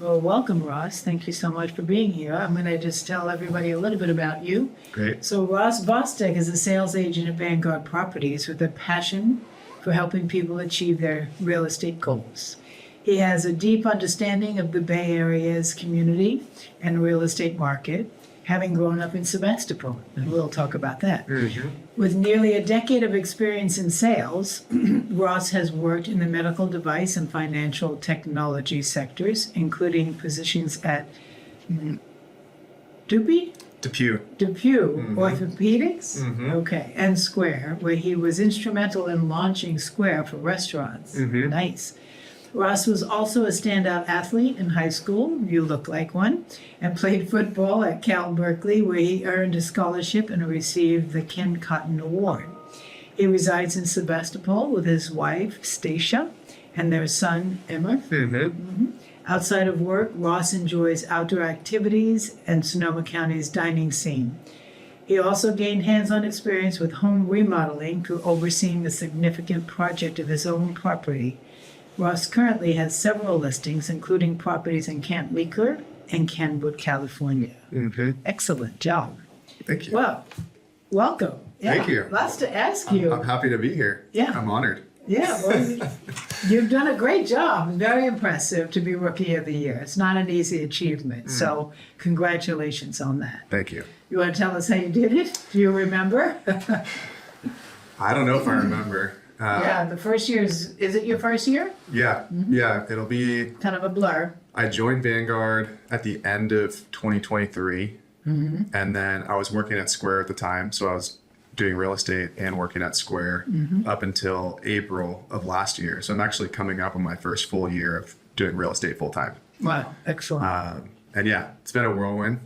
Well, welcome, Ross. Thank you so much for being here. I'm going to just tell everybody a little bit about you. Great. So Ross Bostock is a sales agent at Vanguard Properties with a passion for helping people achieve their real estate goals. He has a deep understanding of the Bay Area's community and real estate market, having grown up in Sebastopol, and we'll talk about that. Mm-hmm. With nearly a decade of experience in sales, Ross has worked in the medical device and financial technology sectors, including positions at Depew Orthopedics, and Square, where he was instrumental in launching Square for restaurants. Nice. Ross was also a standout athlete in high school, you look like one, and played football at Cal Berkeley, where he earned a scholarship and received the Ken Cotton Award. He resides in Sebastopol with his wife, Stacia, and their son, Emma. Outside of work, Ross enjoys outdoor activities and Sonoma County's dining scene. He also gained hands-on experience with home remodeling through overseeing the significant project of his own property. Ross currently has several listings, including properties in Camp Meeker and Kenwood, California. Excellent job. Thank you. Well, welcome. Yeah, Thank you. Lots to ask you. I'm happy to be here. Yeah. I'm honored. Yeah, well, you've done a great job. Very impressive to be Rookie of the Year. It's not an easy achievement, so congratulations on that. Thank you. You want to tell us how you did it? Do you remember? I don't know if I remember. Yeah, the first year is it your first year? Yeah. Yeah. It'll be. Kind of a blur. I joined Vanguard at the end of 2023. And then I was working at Square at the time. So I was doing real estate and working at Square up until April of last year. So I'm actually coming up on my first full year of doing real estate full time. Wow, excellent. And yeah, it's been a whirlwind.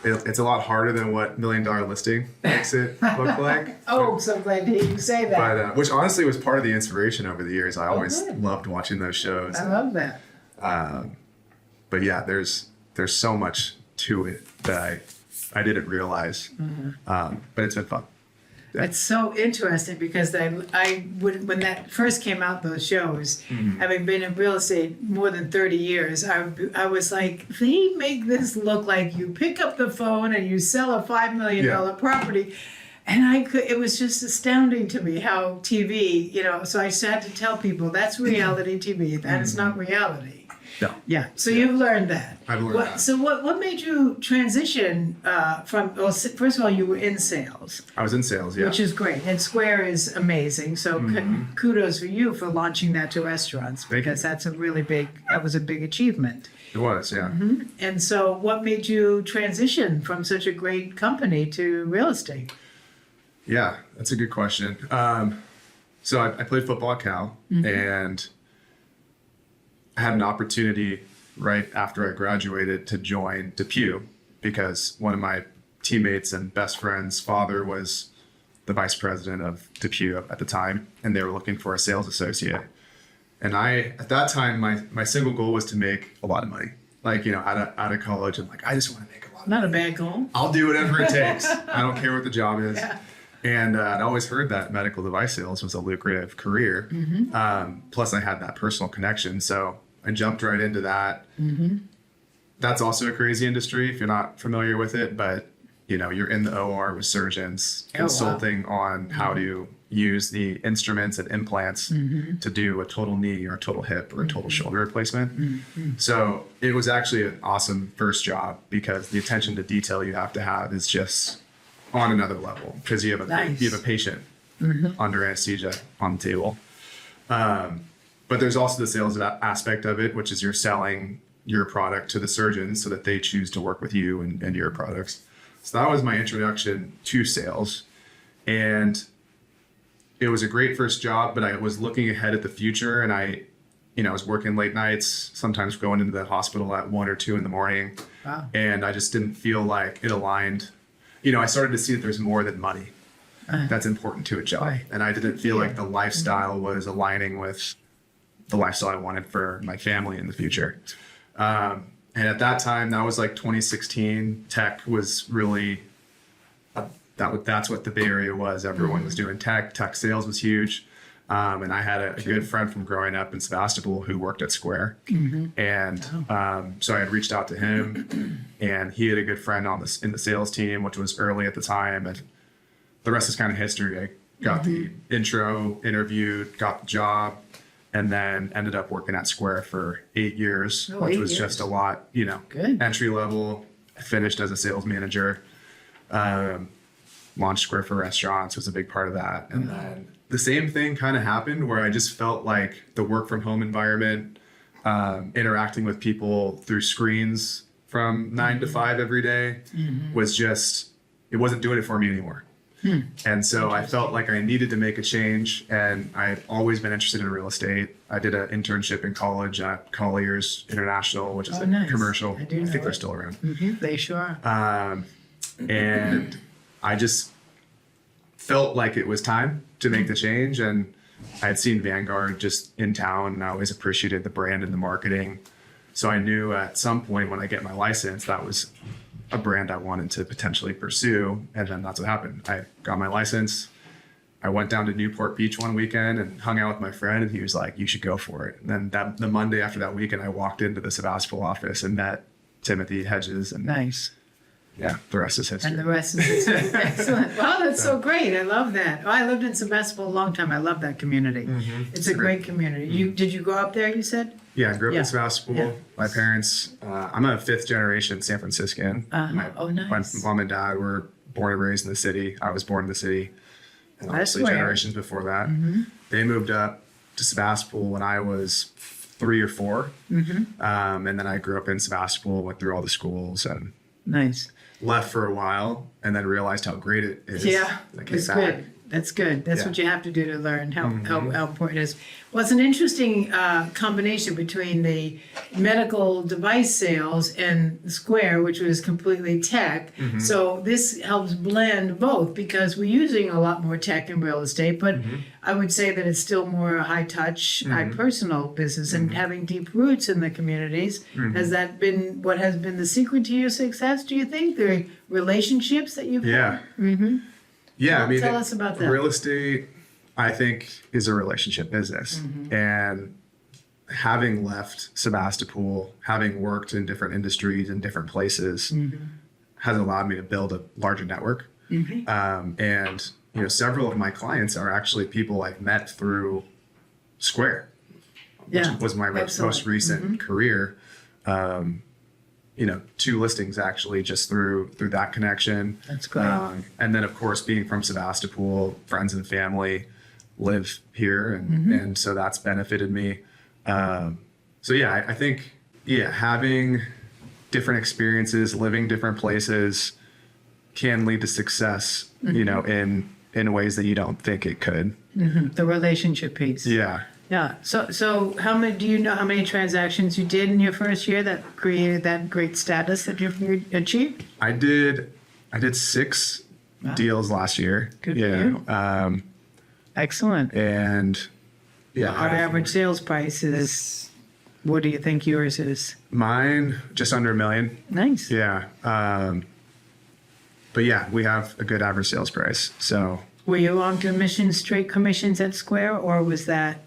It's a lot harder than what $1 Million Listing makes it look like. Oh, I'm so glad to hear you say that. But which honestly was part of the inspiration over the years. I always loved watching those shows. I love that. But yeah, there's so much to it that I didn't realize. But it's been fun. It's so interesting because when that first came out, those shows, having been in real estate more than 30 years, I was like, they make this look like you pick up the phone and you sell a $5 million property. And it was just astounding to me how TV, so I had to tell people that's reality TV. That is not reality. No. Yeah. So you've learned that. I've learned that. So what made you transition from, well, first of all, you were in sales. I was in sales, yeah. Which is great. And Square is amazing. So kudos for you for launching that to restaurants because that was a big achievement. It was, yeah. And so what made you transition from such a great company to real estate? Yeah, that's a good question. So I played football at Cal and I had an opportunity right after I graduated to join Depew because one of my teammates and best friend's father was the vice president of Depew at the time, and they were looking for a sales associate. And at that time, my single goal was to make a lot of money. Like, out of college, I'm like, I just want to make a lot of money. Not a bad goal. I'll do whatever it takes. I don't care what the job is. Yeah. And I'd always heard that medical device sales was a lucrative career. Plus, I had that personal connection. So I jumped right into that. That's also a crazy industry if you're not familiar with it. But, you're in the OR with surgeons consulting on how to use the instruments and implants to do a total knee or a total hip or a total shoulder replacement. So it was actually an awesome first job because the attention to detail you have to have is just on another level because you have a patient under anesthesia on the table. But there's also the sales aspect of it, which is you're selling your product to the surgeons so that they choose to work with you and your products. So that was my introduction to sales. And it was a great first job, but I was looking ahead at the future and I was working late nights, sometimes going into the hospital at 1 or 2 in the morning. Wow. And I just didn't feel like it aligned. I started to see that there's more than money that's important to a job. Right. And I didn't feel like the lifestyle was aligning with the lifestyle I wanted for my family in the future. And at that time, that was like 2016, tech was really, that's what the Bay Area was. Everyone was doing tech sales was huge. And I had a good friend from growing up in Sebastopol who worked at Square. And so I had reached out to him, and he had a good friend in the sales team, which was early at the time. And the rest is kind of history. I got the intro, interviewed, got the job, and then ended up working at Square for 8 years, which was just a lot, Good. entry level. I finished as a sales manager. Launched Square for Restaurants was a big part of that. And then the same thing kind of happened where I just felt like the work from home environment, interacting with people through screens from 9 to 5 every day was just, it wasn't doing it for me anymore. And so I felt like I needed to make a change, and I've always been interested in real estate. I did an internship in college at Colliers International, which is nice. Commercial. I do know think they're it. still around. They sure are. And I just felt like it was time to make the change. And I had seen Vanguard just in town, and I always appreciated the brand and the marketing. So I knew at some point when I get my license, that was a brand I wanted to potentially pursue. And then that's what happened. I got my license. I went down to Newport Beach one weekend and hung out with my friend, and he was like, you should go for it. And then the Monday after that weekend, I walked into the Sebastopol office and met Timothy Hedges, and Nice. yeah, the rest is history. And the rest is history. Excellent. Wow, that's so great. I love that. Oh, I lived in Sebastopol a long time. I love that community. It's a great community. Did you go up there, you said? Yeah, I grew up Yeah. in Sebastopol. Yeah. My parents, I'm a 5th generation San Franciscan. My nice. mom and dad were born and raised in the city. I was born in the city. And obviously rare. generations before that. They moved up to Sebastopol when I was 3 or 4. And then I grew up in Sebastopol, went through all the schools, and Nice. left for a while, and then realized how great it is. Yeah, I came it's back. good. That's good. That's Yeah. what you have to do to learn how important it is. Well, it's an interesting combination between the medical device sales and Square, which was completely tech. So this helps blend both because we're using a lot more tech in real estate, but I would say that it's still more high touch, high personal business, and having deep roots in the communities. Has that been what has been the secret to your success, do you think? The relationships that you've Yeah. had? Yeah, I mean, Tell us about that. Real estate, I think, is a relationship business. And having left Sebastopol, having worked in different industries in different places, has allowed me to build a larger network. And several of my clients are actually people I've met through Square, which Yeah, was my excellent. most recent career. 2 listings actually just through that connection. That's great. And then of course being from Sebastopol, friends and family live here, and so that's benefited me. So yeah, I think having different experiences, living different places can lead to success, in ways that you don't think it could. The relationship piece. Yeah. Yeah. So do you know how many transactions you did in your first year that created that great status that you've achieved? I did 6 deals last year. Good for you. Excellent. And yeah, Our average sales price is, what do you think yours is? mine just under $1 million. Nice. Yeah. But yeah, we have a good average sales price. So Were you on straight commissions at Square, or was that,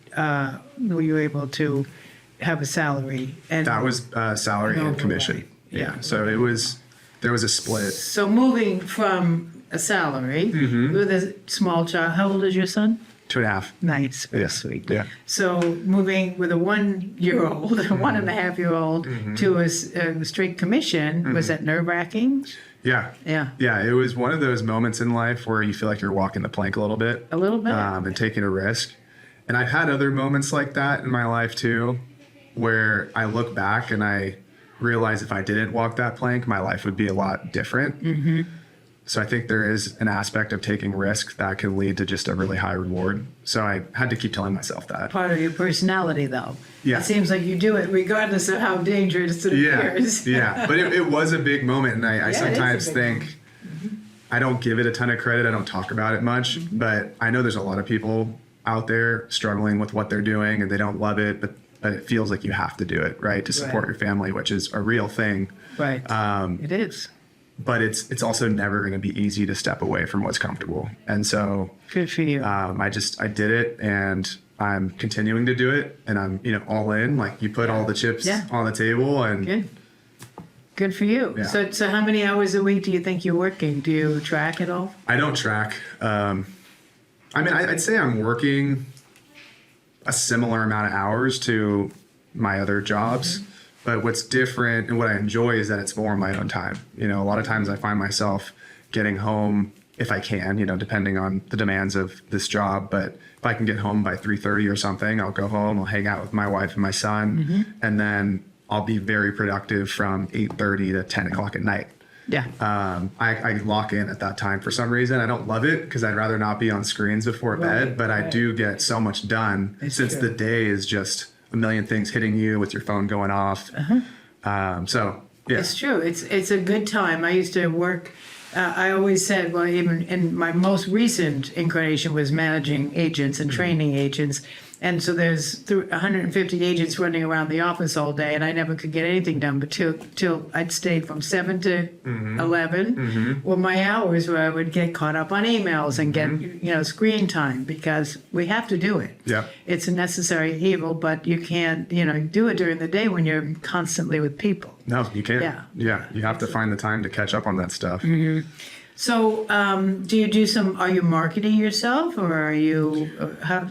were you able to have a salary? And that was salary No, and commission. right. Yeah. So there was a split. So moving from a salary with a small child, how old is your son? 2.5. Nice. Very Yeah. sweet. Yeah. So moving with a 1-year-old, 1.5-year-old to a straight commission, was that nerve-wracking? Yeah. Yeah. Yeah. It was one of those moments in life where you feel like you're walking the plank a little bit. A little bit? And taking a risk. And I've had other moments like that in my life too, where I look back and I realize if I didn't walk that plank, my life would be a lot different. So I think there is an aspect of taking risk that can lead to just a really high reward. So I had to keep telling myself that. Part of your personality, though. Yeah. It seems like you do it regardless of how dangerous it appears. Yeah. But it was a big moment. And I it is a sometimes big think I don't give it a ton of credit. I don't talk about it much, but I know there's a lot of people out there struggling with what they're doing and they don't love it, but it feels like you have to do it, right? To support Right. your family, which is a real thing. Right. It is. but it's also never going to be easy to step away from what's comfortable. And so Good for you. I did it, and I'm continuing to do it, and I'm, all in. Like, you put all the chips on the table, and Good for you. Yeah. So how many hours a week do you think you're working? Do you track it all? I don't track. I'd say I'm working a similar amount of hours to my other jobs. But what's different and what I enjoy is that it's more on my own time. A lot of times I find myself getting home, if I can, depending on the demands of this job. But if I can get home by 3:30 or something, I'll go home, I'll hang out with my wife and my son, and then I'll be very productive from 8:30 to 10 o'clock at night. Yeah. I lock in at that time for some reason. I don't love it because I'd rather not be on screens before bed, but I do get so much done since the day is just a million things hitting you with your phone going off. So, yeah. It's true. It's a good time. I used to work. I always said, well, even in my most recent incarnation was managing agents and training agents. And so there's 150 agents running around the office all day, and I never could get anything done. But till I'd stayed from 7 to 11 were my hours where I would get caught up on emails and get screen time, because we have to do it. Yeah. It's a necessary evil, but you can't do it during the day when you're constantly with people. No, you can't. Yeah. You have to find the time to catch up on that stuff. So, are you marketing yourself, or are you,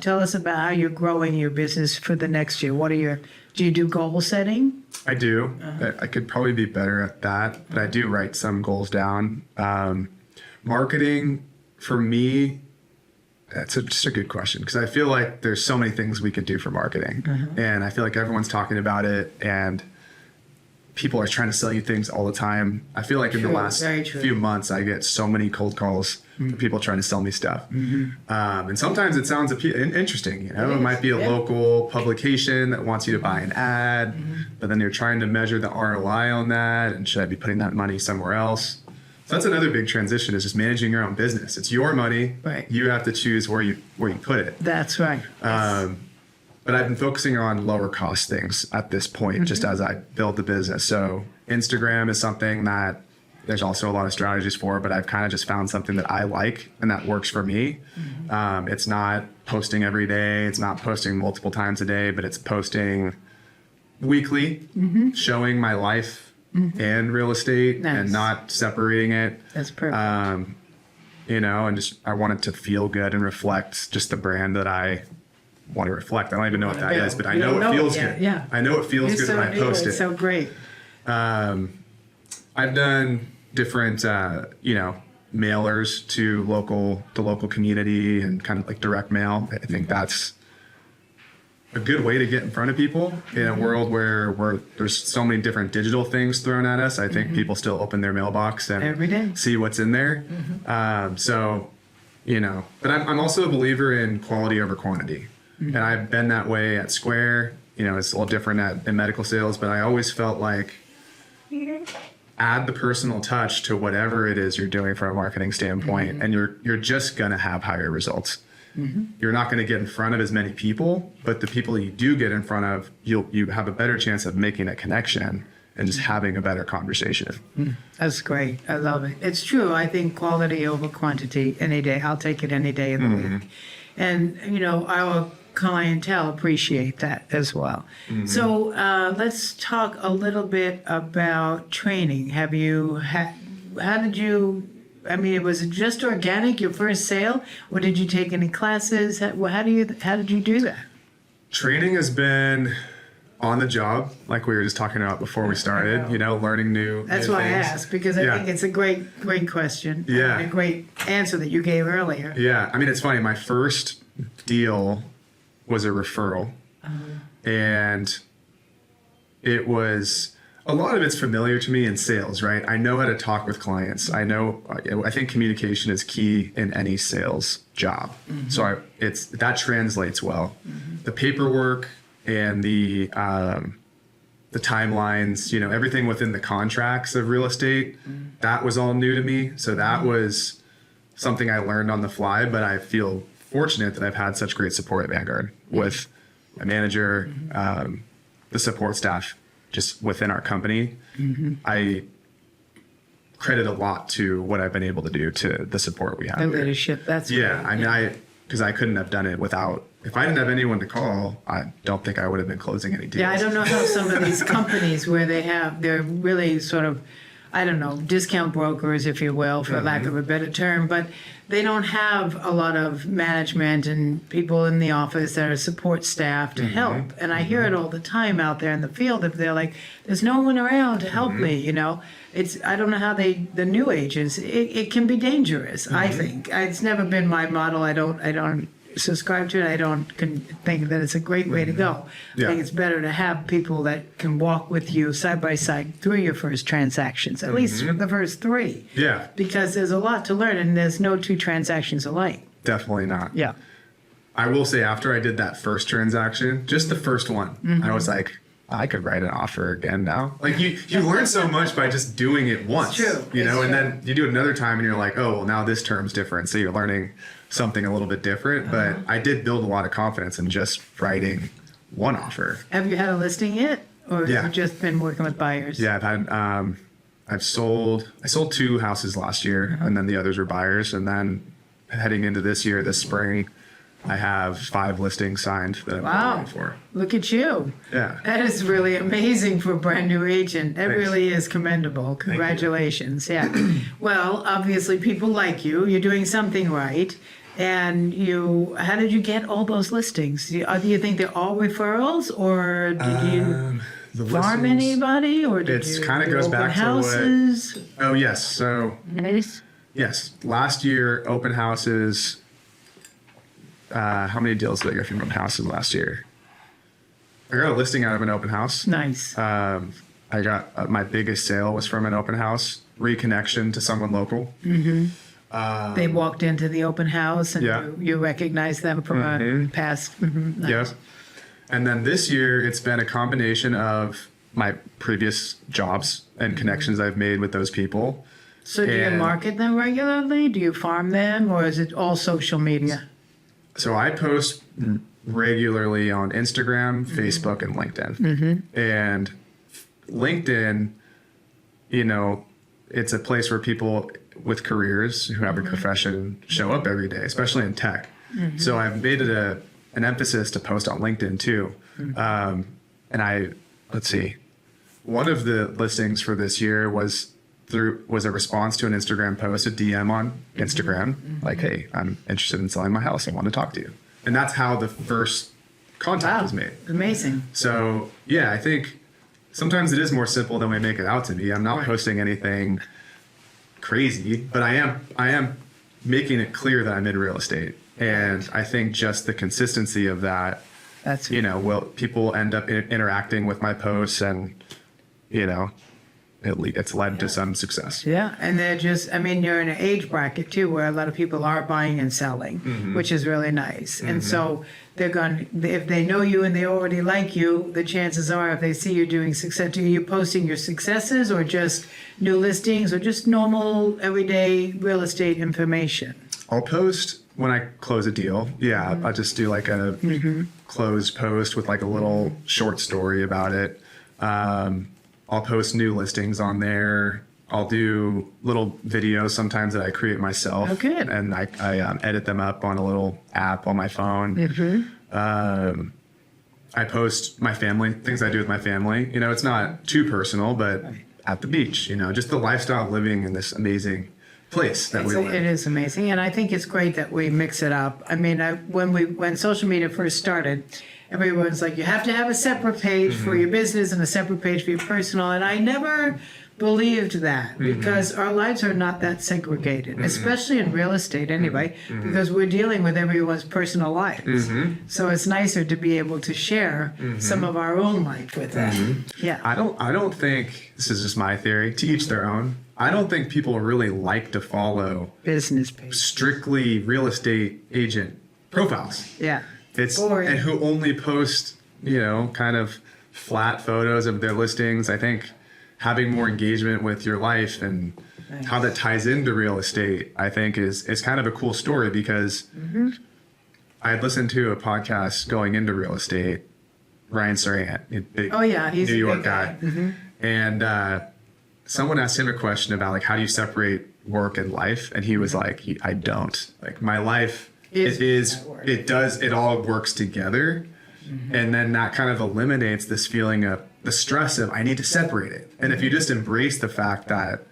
tell us about how you're growing your business for the next year. Do you do goal setting? I do. I could probably be better at that, but I do write some goals down. Marketing, for me, that's just a good question, because I feel like there's so many things we could do for marketing. And I feel like everyone's talking about it, and people are trying to sell you things all the time. I feel like in the last few months, I get so many cold calls from people trying to sell me stuff. And sometimes it sounds interesting. It might be a local publication that wants you to buy an ad, but then you're trying to measure the ROI on that. And should I be putting that money somewhere else? So that's another big transition, is just managing your own business. It's your money. Right. You have to choose where you put it. That's right. But I've been focusing on lower cost things at this point, just as I build the business. So Instagram is something that there's also a lot of strategies for, but I've kind of just found something that I like and that works for me. It's not posting every day. It's not posting multiple times a day, but it's posting weekly, showing my life in real estate and not separating it. That's perfect. And just, I want it to feel good and reflect just the brand that I want to reflect. I don't even know what that is, but I know it feels good. Yeah. I know it feels good when I post it. It's so great. I've done different, mailers to local community and kind of like direct mail. I think that's a good way to get in front of people in a world where there's so many different digital things thrown at us. I think people still open their mailbox and every day see what's in there. But I'm also a believer in quality over quantity. And I've been that way at Square. It's a little different in medical sales, but I always felt like add the personal touch to whatever it is you're doing from a marketing standpoint, and you're just going to have higher results. You're not going to get in front of as many people, but the people you do get in front of, you have a better chance of making a connection and just having a better conversation. That's great. I love it. It's true. I think quality over quantity any day. I'll take it any day of the week. And, our clientele appreciate that as well. So let's talk a little bit about training. How did you, was it just organic, your first sale, or did you take any classes? How did you do that? Training has been on the job, like we were just talking about before we started, learning new That's new why things. I asked, because I think it's a great question. Yeah. And a great answer that you gave earlier. Yeah. It's funny. My first deal was a referral, and it was, a lot of it's familiar to me in sales, right? I know how to talk with clients. I think communication is key in any sales job. So that translates well. The paperwork and the timelines, everything within the contracts of real estate, that was all new to me. So that was something I learned on the fly, but I feel fortunate that I've had such great support at Vanguard with my manager, the support staff just within our company. credit a lot to what I've been able to do to the support we have. The here. leadership, that's Yeah, great. I mean, because I couldn't have done it without. If I didn't have anyone to call, I don't think I would have been closing any deals. Yeah, I don't know how some of these companies where they're really sort of, I don't know, discount brokers, if you will, for lack of a better term, but they don't have a lot of management and people in the office that are support staff to help. And I hear it all the time out there in the field. If they're like, there's no one around to help me, you know, I don't know how the new agents, it can be dangerous, I think. It's never been my model. I don't subscribe to it. I don't think that it's a great way to go. I think it's better to have people that can walk with you side by side through your first transactions, at least for the first 3. Yeah, Because there's a lot to learn, and there's no 2 transactions alike. definitely not. Yeah. I will say after I did that first transaction, just the first one, I was like, I could write an offer again now. Like you learn so much by just doing it once, true. you know, It's and true. then you do it another time and you're like, oh, well, now this term's different. So you're learning something a little bit different. But I did build a lot of confidence in just writing one offer. Have you had a listing yet? Or have Yeah. you just been working with buyers? Yeah, I sold 2 houses last year and then the others were buyers. And then heading into this year, this spring, I have 5 listings signed that I'm Wow. waiting for. Look at you. Yeah. That is really amazing for a brand new agent. That Thanks. really is commendable. Congratulations. Yeah. Well, obviously people like you. You're doing something right. And how did you get all those listings? Do you think they're all referrals, or did you The farm listings- anybody, or did It's you kinda do goes open back to what- houses? Oh, yes. So, Nice. yes, last year, open houses. How many deals did I get from open houses last year? I got a listing out of an open house. Nice. I got my biggest sale was from an open house, reconnection to someone local. They walked into the open house, and Yeah. you recognized them from a past. Nice. Yes. And then this year, it's been a combination of my previous jobs and connections I've made with those people. So do you And- market them regularly? Do you farm them, or is it all social media? So I post regularly on Instagram, Facebook, and LinkedIn. And LinkedIn, you know, it's a place where people with careers who have a profession show up every day, especially in tech. So I've made it an emphasis to post on LinkedIn too. And let's see, one of the listings for this year was a response to an Instagram post, a DM on Instagram, like, hey, I'm interested in selling my house. I want to talk to you. And that's how the first contact was made. Amazing. So yeah, I think sometimes it is more simple than we make it out to be. I'm not posting anything crazy, but I am making it clear that I'm in real estate. And I think just the consistency of that, That's people end up interacting with my posts, and it's led to some success. Yeah, and you're in an age bracket too where a lot of people are buying and selling, which is really nice. And so if they know you and they already like you, the chances are if they see you doing success, are you posting your successes or just new listings or just normal everyday real estate information? I'll post when I close a deal. Yeah, I'll just do like a closed post with like a little short story about it. I'll post new listings on there. I'll do little videos sometimes that I create myself. Oh, good. And I edit them up on a little app on my phone. I post my family, things I do with my family. It's not too personal, but at the beach, just the lifestyle living in this amazing place that we live. It is amazing, and I think it's great that we mix it up. I mean, when social media first started, everyone's like, you have to have a separate page for your business and a separate page for your personal, and I never believed that because our lives are not that segregated, especially in real estate anyway, because we're dealing with everyone's personal lives. So it's nicer to be able to share some of our own life with them. Yeah. I don't think, this is just my theory, to each their own. I don't think people really like to follow Business page. strictly real estate agent profiles. Yeah. It's boring. and who only post, kind of flat photos of their listings. I think having more engagement with your life and how that ties into real estate, I think is kind of a cool story because I had listened to a podcast going into real estate, Ryan Sarant, big Oh yeah, he's New a York big guy. And someone asked him a question about like, how do you separate work and life? And he was like, I don't. Like my life, it all works together. And then that kind of eliminates this feeling of the stress of I need to separate it. And if you just embrace the fact that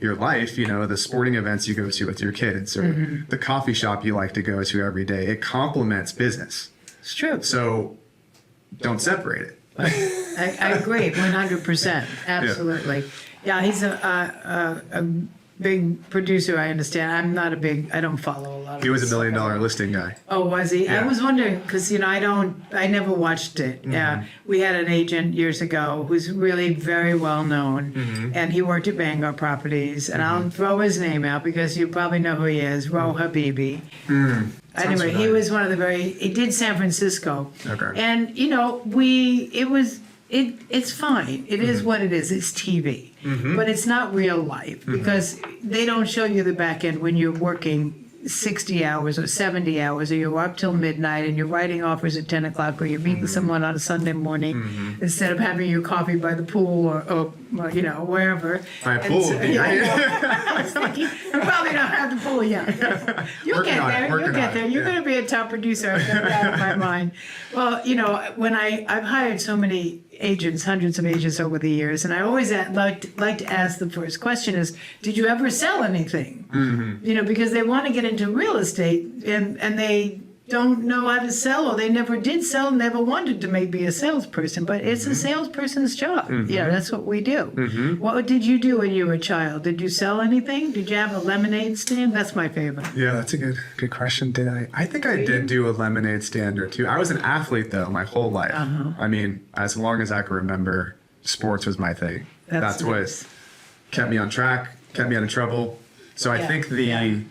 your life, you know, the sporting events you go to with your kids or the coffee shop you like to go to every day, it complements business. It's true. So don't separate it. I agree, 100%. Absolutely. Yeah, he's a big producer, I understand. I don't follow a lot of He was this $1 million stuff. listing guy. Oh, was he? Yeah. I was wondering, because, you know, I never watched it. Yeah. We had an agent years ago who's really very well known, and he worked at Vanguard Properties, and I'll throw his name out because you probably know who he is, Ro Habibi. Anyway, he was one of the he did San Francisco. Okay. And, you know, it's fine. It is what it is. It's TV. But it's not real life because they don't show you the back end when you're working 60 hours or 70 hours or you're up till midnight and you're writing offers at 10 o'clock or you're meeting someone on a Sunday morning instead of having your coffee by the pool or you know, wherever. By a pool. I was thinking, you probably don't have the pool yet. You'll get there. You'll get there. You're going to be a top producer. I've got that in my mind. Well, you know, when I've hired so many agents, hundreds of agents over the years, and I always like to ask the first question is, did you ever sell anything? You know, because they want to get into real estate and they don't know how to sell, or they never did sell, never wanted to maybe be a salesperson, but it's a salesperson's job. Yeah, that's what we do. What did you do when you were a child? Did you sell anything? Did you have a lemonade stand? That's my favorite. Yeah, that's a good question. Did I? I think I did do a lemonade stand or two. I was an athlete though my whole life. I mean, as long as I can remember, sports was my thing. That's nice. what kept me on track, kept me out of trouble. So I think the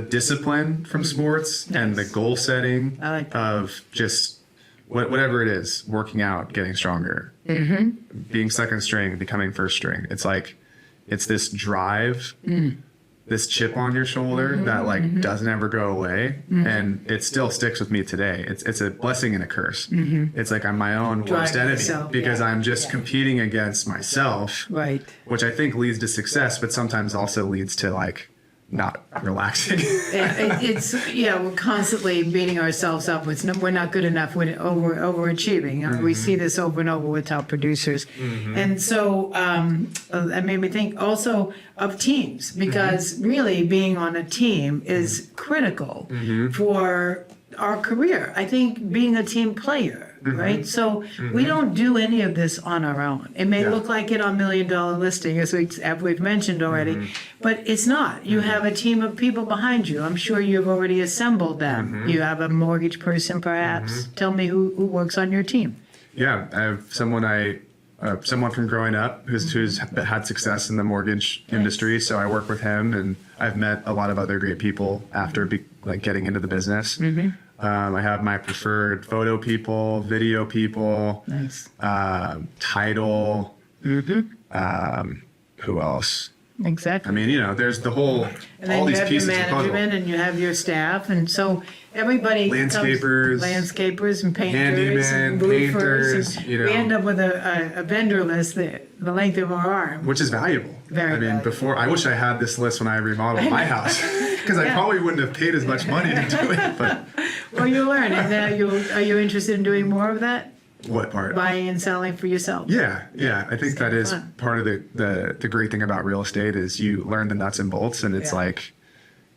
discipline from sports and the goal setting of just whatever it is, working out, getting stronger, being second string, becoming first string. It's like, it's this drive, this chip on your shoulder that like doesn't ever go away. And it still sticks with me today. It's a blessing and a curse. It's like I'm my own worst enemy because I'm just competing against myself, Right. which I think leads to success, but sometimes also leads to like not relaxing. We're constantly beating ourselves up. We're not good enough. We're overachieving. We see this over and over with top producers. And so that made me think also of teams, because really being on a team is critical for our career. I think being a team player, right? So we don't do any of this on our own. It may look like it on $1 Million Listing, as we've mentioned already, but it's not. You have a team of people behind you. I'm sure you've already assembled them. You have a mortgage person, perhaps. Tell me who works on your team. Yeah, I have someone from growing up who's had success in the mortgage industry. So I work with him, and I've met a lot of other great people after getting into the business. I have my preferred photo people, video people, Nice. Title. Who else? Exactly. I mean, you know, there's all And then you these have your pieces of puzzle. management and you have your staff. And so everybody landscapers and painters and handymen, roofers. painters, And you know. we end up with a vendor list the length of our arm. Which is valuable. Very valuable. I wish I had this list when I remodeled my house, because I probably wouldn't have paid as much money to do it. But Well, you learn. And are you interested in doing more of that? what part? Buying and selling for yourself? Yeah. I think that is fun. part of the great thing about real estate is you learn the nuts and bolts, and it's like,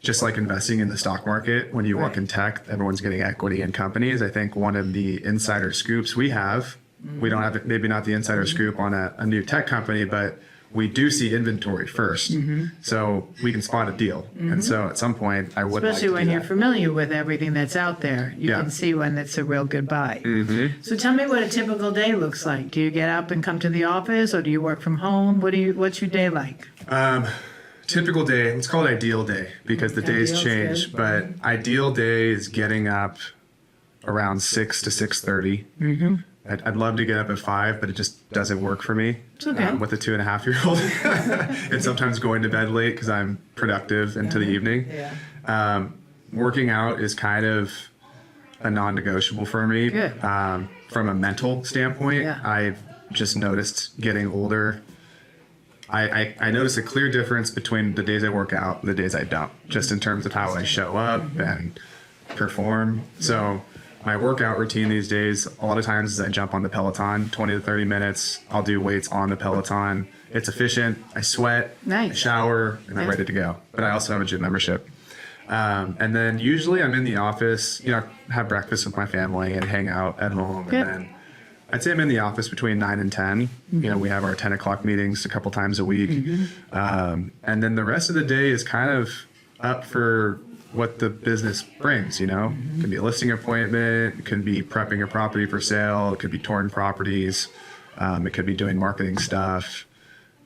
just like investing in the stock market. When you work in tech, everyone's getting equity in companies. I think one of the insider scoops we have, we don't have maybe not the insider scoop on a new tech company, but we do see inventory first, so we can spot a deal. And so at some point, I would Especially like to when do you're that. familiar with everything that's out there. You Yeah. can see when that's a real good buy. So tell me what a typical day looks like. Do you get up and come to the office, or do you work from home? What's your day like? Typical day, let's call it ideal day, because the days Ideal's change, good. but ideal day is getting up around 6 to 6:30. I'd love to get up at 5, but it just doesn't work for me. It's okay. With a 2.5-year-old, and sometimes going to bed late because I'm productive into the evening. Working out is kind of a non-negotiable for me. Good. From a mental standpoint, Yeah. I've just noticed getting older, I notice a clear difference between the days I work out and the days I don't, just in terms of how I show up and perform. So my workout routine these days, a lot of times is I jump on the Peloton, 20 to 30 minutes. I'll do weights on the Peloton. It's efficient. I sweat, Nice. I shower, and I'm ready to go. But I also have a gym membership. And then usually I'm in the office, have breakfast with my family and hang out at home. Good. And then I'd say I'm in the office between 9 and 10. We have our 10 o'clock meetings a couple times a week. And then the rest of the day is kind of up for what the business brings, It could be a listing appointment, it could be prepping a property for sale, it could be touring properties, it could be doing marketing stuff.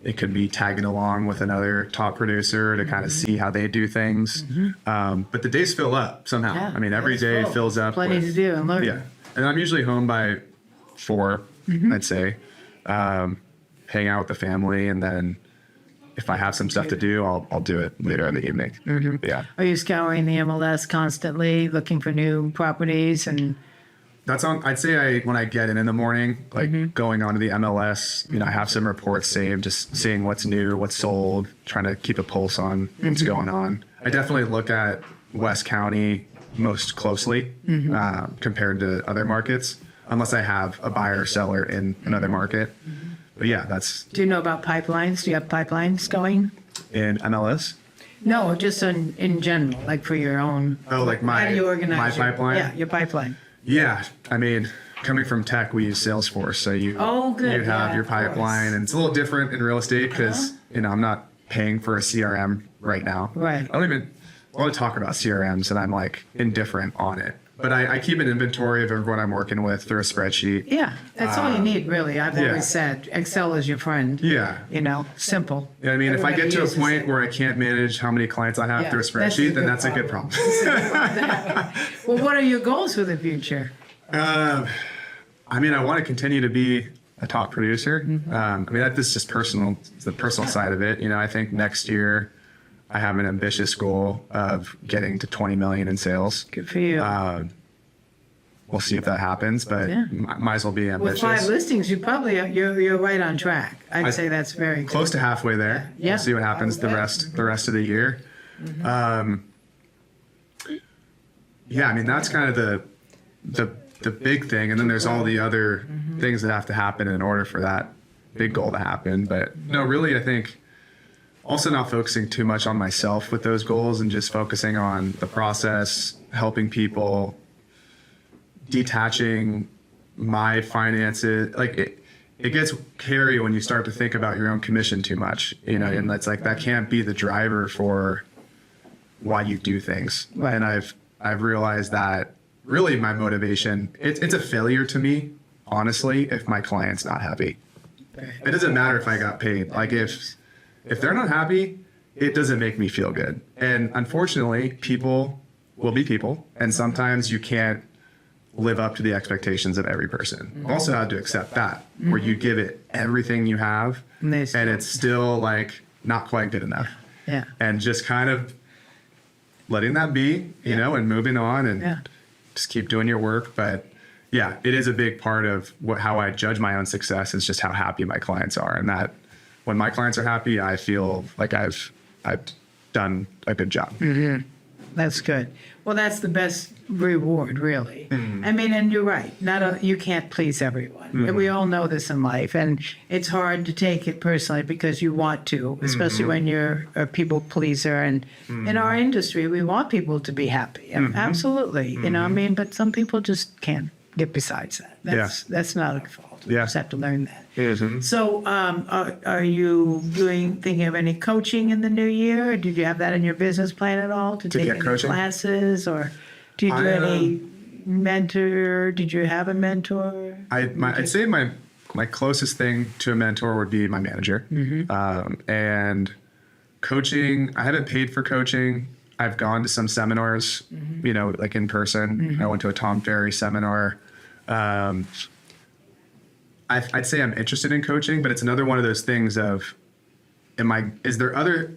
It could be tagging along with another top producer to kind of see how they do things. But the days fill up somehow. Yeah, I mean, every day full. fills up. Plenty to do and learn. Yeah. And I'm usually home by 4, I'd say. Hang out with the family, and then if I have some stuff to do, I'll do it later in the evening. Yeah. Are you scouring the MLS constantly, looking for new properties and? That's on. I'd say when I get in the morning, like going onto the MLS, I have some reports saved, just seeing what's new, what's sold, trying to keep a pulse on what's going on. I definitely look at West County most closely compared to other markets, unless I have a buyer or seller in another market. But yeah, that's Do you know about pipelines? Do you have pipelines going? in MLS. No, just in general, like for your own. Oh, like How do you organize my your- pipeline? Yeah, your pipeline. Yeah, I mean, coming from tech, we use Salesforce, so you Good, you have yeah, your of course. pipeline, and it's a little different in real estate because I'm not paying for a CRM right now. Right. I don't even want to talk about CRMs, and I'm like indifferent on it. But I keep an inventory of everyone I'm working with through a spreadsheet. Yeah, that's all you need, really. I've yeah. always said Excel is your friend. Yeah. Simple. I mean, if I Everybody get to a uses point it. where I can't manage how many clients I have Yeah, through a that's a spreadsheet, then good that's a good problem. Well, what are your goals for the future? I mean, I want to continue to be a top producer. I mean, that's just personal, the personal side of it. I think next year I have an ambitious goal of getting to 20 million in sales. Good for you. We'll see if that happens, but Yeah. might as well be With ambitious. 5 listings, you're right on track. I'd say that's very Close good. to halfway there. Yeah. We'll see what happens the rest of the year. Yeah, I mean, that's kind of the big thing, and then there's all the other things that have to happen in order for that big goal to happen. But no, really, I think also not focusing too much on myself with those goals and just focusing on the process, helping people, detaching my finances. Like it gets hairy when you start to think about your own commission too much, and that's like, that can't be the driver for why you do things. Right. And I've realized that really my motivation, it's a failure to me, honestly, if my client's not happy. It doesn't matter if I got paid. Like if they're not happy, it doesn't make me feel good. And unfortunately, people will be people, and sometimes you can't live up to the expectations of every person. I've also had to accept that, where you give it everything you have, And they and it's still like not quite good enough. Yeah. And just kind of letting that be, and moving on and Yeah. just keep doing your work. But yeah, it is a big part of how I judge my own success is just how happy my clients are. And that when my clients are happy, I feel like I've done a good job. That's good. Well, that's the best reward, really. I mean, and you're right. You can't please everyone. And we all know this in life, and it's hard to take it personally because you want to, especially when you're a people pleaser. And in our industry, we want people to be happy. Absolutely, I mean, but some people just can't get besides that. That's not a fault. You Yeah. just have to learn that. Mm-hmm. So, are you thinking of any coaching in the new year? Or did you have that in your business plan at all to take get any coaching? classes, or do you do any mentor? Did you have a mentor? I'd say my closest thing to a mentor would be my manager. And coaching, I haven't paid for coaching. I've gone to some seminars, like in person. I went to a Tom Ferry seminar. I'd say I'm interested in coaching, but it's another one of those things of, is there other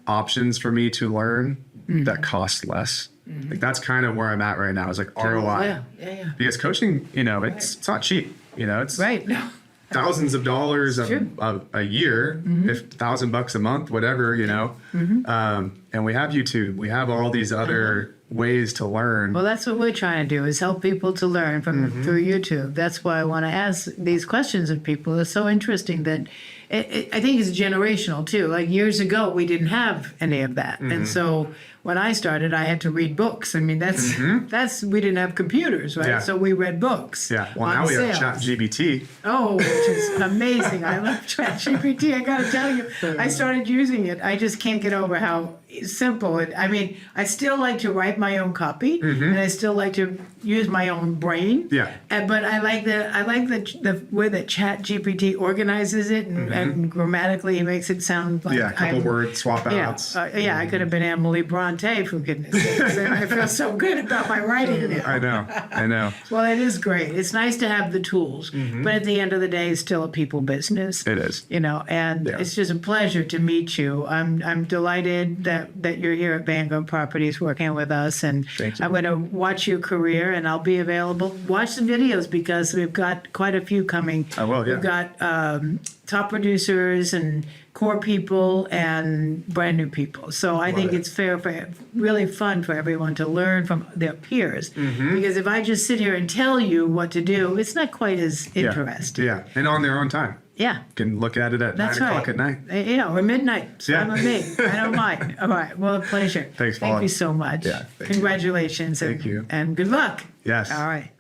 options for me to learn that cost less? Like that's kind of where I'm at right now, is like ROI. Yeah. Because coaching, it's not cheap. It's Right. No. thousands of dollars True. a year, if $1,000 a month, whatever, you know. And we have YouTube. We have all these other ways to learn. Well, that's what we're trying to do, is help people to learn from through YouTube. That's why I want to ask these questions of people. It's so interesting that I think it's generational too. Like years ago, we didn't have any of that, and so when I started, I had to read books. I mean, that's we didn't have computers, right? Yeah. So we read books. Yeah. Well, on now we have sales. ChatGPT. Oh, which is amazing. I love ChatGPT. I got to tell you, I started using it. I just can't get over how simple it. I mean, I still like to write my own copy, and I still like to use my own brain. Yeah. But I like the way that ChatGPT organizes it and grammatically makes it sound like Yeah. A couple word swap Yeah, outs. I could have been Emily Bronte, for goodness sakes. And I feel so good about my writing now. I know. Well, it is great. It's nice to have the tools, but at the end of the day, it's still a people business. It is. You know, and it's just a pleasure to meet you. I'm delighted that you're here at Vanguard Properties working with us, and Thank you. I'm going to watch your career, and I'll be available. Watch the videos because we've got quite a few coming. I will, yeah. We've got top producers and core people and brand new people. So I think it's really fun for everyone to learn from their peers. Because if I just sit here and tell you what to do, it's not quite as interesting. Yeah. And on their own time. Yeah. You can look at it at That's 9 right. o'clock at night. Yeah, or midnight. It's Yeah. fine with me. I don't mind. All right. Well, a pleasure. Thanks, Thank Paula. you so much. Yeah, thank you. Congratulations. Thank you. And good luck. Yes. All right.